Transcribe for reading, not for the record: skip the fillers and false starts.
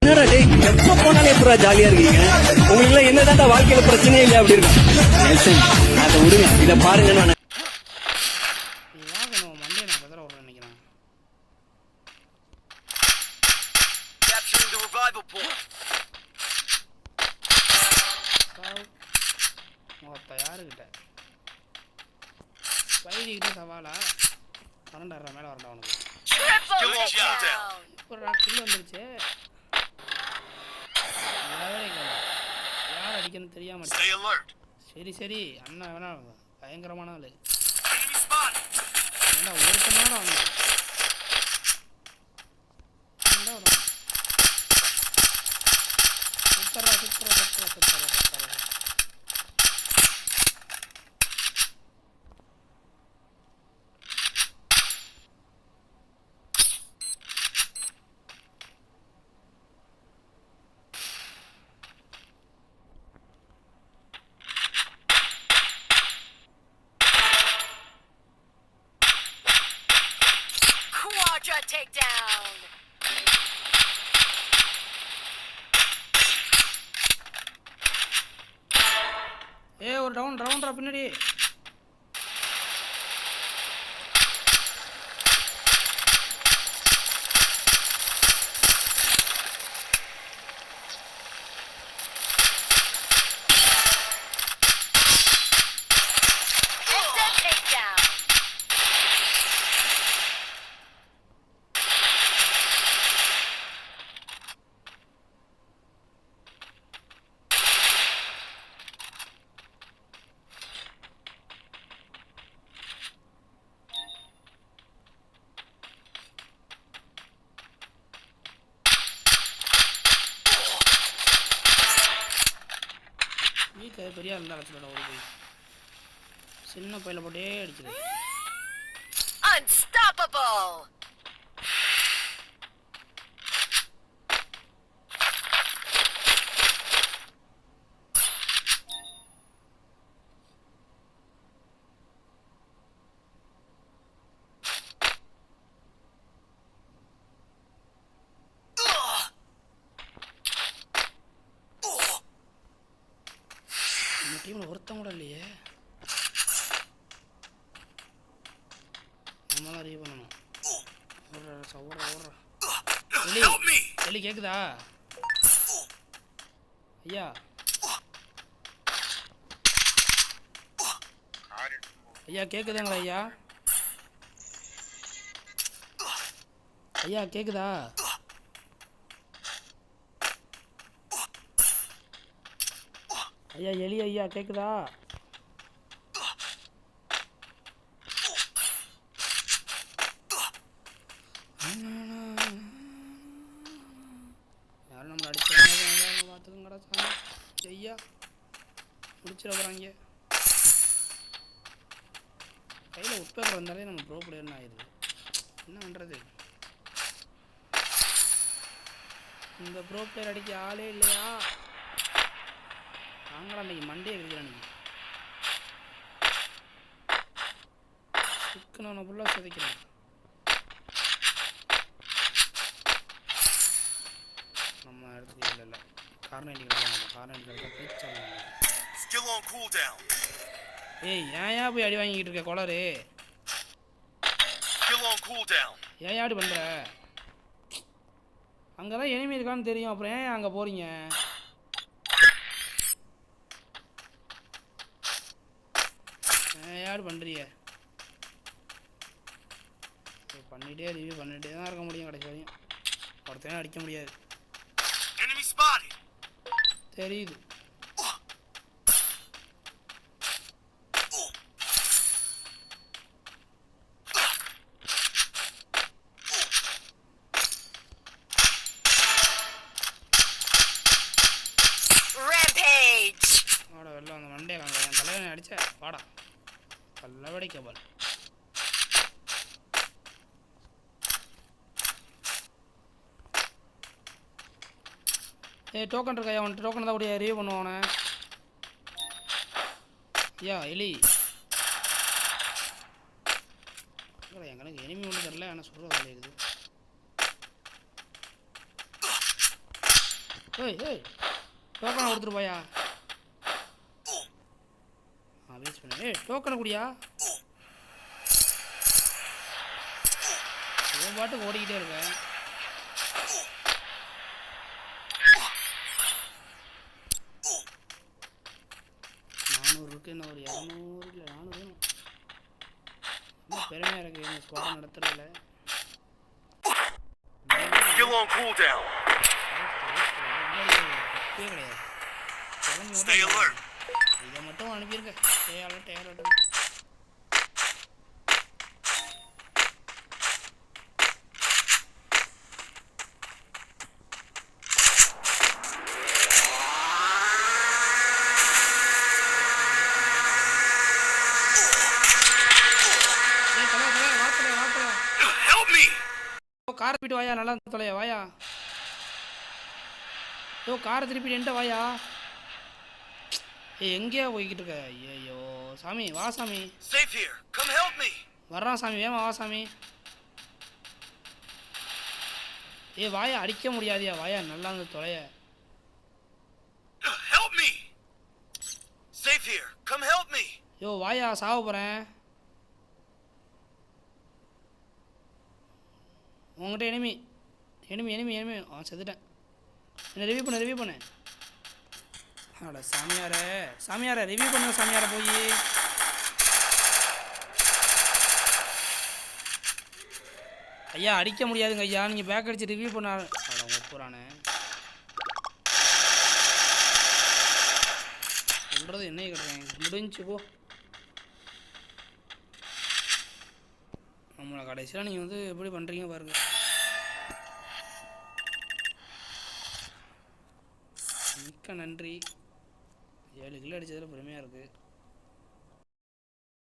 என்னடா டேய், எப்ப போனாலும் எப்படா ஜாலியா இருக்கீங்க? உங்களுக்கு என்னதான் வாழ்க்கையில பிரச்சனையே இல்லையா அப்படி இருக்கும்? அதை விடுங்க, இதை பாருங்க. நான் மண்டே நான் கதற விட நினைக்கிறேன். யாருக்கிட்ட வைதிக்கிட்ட சவாலா 12,000 மேலே வரண்டா அவனுக்கு. இப்போ கில் வந்துருச்சு. யார் அடிக்கணும்னு தெரியாம. சரி சரி அண்ணா வேணா பயங்கரமான ஆளு. ஏன்னா ஒருத்தனால வாங்க சுத்தரா சுத்தரா சுத்தரா சுத்தரா சுத்தரா. Takedown. ஒரு ரவுண்டா பின்னாடி. பெரிய இருந்தா அடிச்சுடா ஒரு போய் சின்ன பையில போட்டே அடிச்சிரு. Unstoppable. டீம்ல ஒருத்தன் கூட இல்லையே. நம்ம தான் ரீ பண்ணணும். ஓடுற எலி கேக்குதா ஐயா? ஐயா கேக்குதாங்களா ஐயா? ஐயா கேக்குதா? ஐயா எலி ஐயா கேக்குதா? யாரும் நம்மளை அடிச்சு பார்த்துக்குங்கடா சாமி. ஐயா முடிச்சிட போகிறாங்க. கையில் உட்பேப்பர் வந்தாலே நம்ம ப்ரோ பிளேயர்னு ஆயிடுது. என்ன பண்ணுறது? இந்த ப்ரோ பிளேயர் அடிக்க ஆளே இல்லையா? நாங்களா அன்றைக்கி மண்டே இருக்கிறேன். அன்றைக்கி சிக்கன ஃபுல்லாக சிதைக்கிறேன். நம்ம இடத்துக்கு இல்லை கார்னேட்டி ஏய் ஏன் போய் அடி வாங்கிக்கிட்டு இருக்க கொலரு? ஏன் ஆடி பண்ணுற? அங்கே தான் எனிமி இருக்கான்னு தெரியும், அப்புறம் ஏன் அங்கே போகிறீங்க? ஏன் பண்ணுறிய? ரிவ்யூ பண்ணிகிட்டே தான் இருக்க முடியும். கடைசி வரையும் ஒருத்தனையும் அடிக்க முடியாது. தெரியுது. வாடா வெளில அந்த மண்டே காங்க. என் தலைவனை அடிச்ச வாடா பல்லவடி கேபால். ஏய் டோக்கன் இருக்கா? அவன்ட்டு டோக்கன் தான் கூடிய ரிவ்யூ பண்ணுவானே. ஐயா எலி எங்களுக்கு எனிமி ஒன்று தெரில. ஆனால் சொல்கிறது இருக்குது. ஏய் ஏய் டோக்கனை கொடுத்துட்டு போயா. வேஸ்ட் பண்ண. ஏய் டோக்கனை குடியா. ஒரு பாட்டுக்கு ஓடிக்கிட்டே இருக்கேன். இருக்கு. இன்னும் ஒரு 200 இல்லை 400 வேணும். இன்னும் பெருமையாக இருக்குது இந்த ஸ்குவாட் நடத்துறதுல. கிடையாது. இதை மட்டும் அனுப்பியிருக்கேன். டேயாலட்டும் காரை திருப்பிட்டு வாயா. நல்லா தொலையா வாயா. காரை திருப்பிட்டு என்கிட்ட வாயா. எங்கேயா போய்கிட்டு இருக்க? ஐயோ சாமி வா சாமி. வர்றான் சாமி வேமா வா சாமி. வாயா அடிக்க முடியாதியா வாயா. நல்லா இருந்து தொலைய. வாயா சாவ போறேன். உங்கள்கிட்ட எனிமி செத்துட்டேன். என்ன ரிவ்யூ பண்ணு. அட சாமியார ரிவ்யூ பண்ண சாமியார போய். ஐயா அடிக்க முடியாதுங்க ஐயா. நீங்கள் பேக் அடிச்சு ரிவ்யூ பண்ண. அட ஒப்புறானே சொல்கிறது என்ன கேட்குறேன். முடிஞ்சு போ. நம்மளை கடைசியில் நீங்கள் வந்து எப்படி பண்ணுறீங்க பாருங்க. மிக்க நன்றி. 7 கிலோ அடித்ததில் பெருமையாக இருக்குது.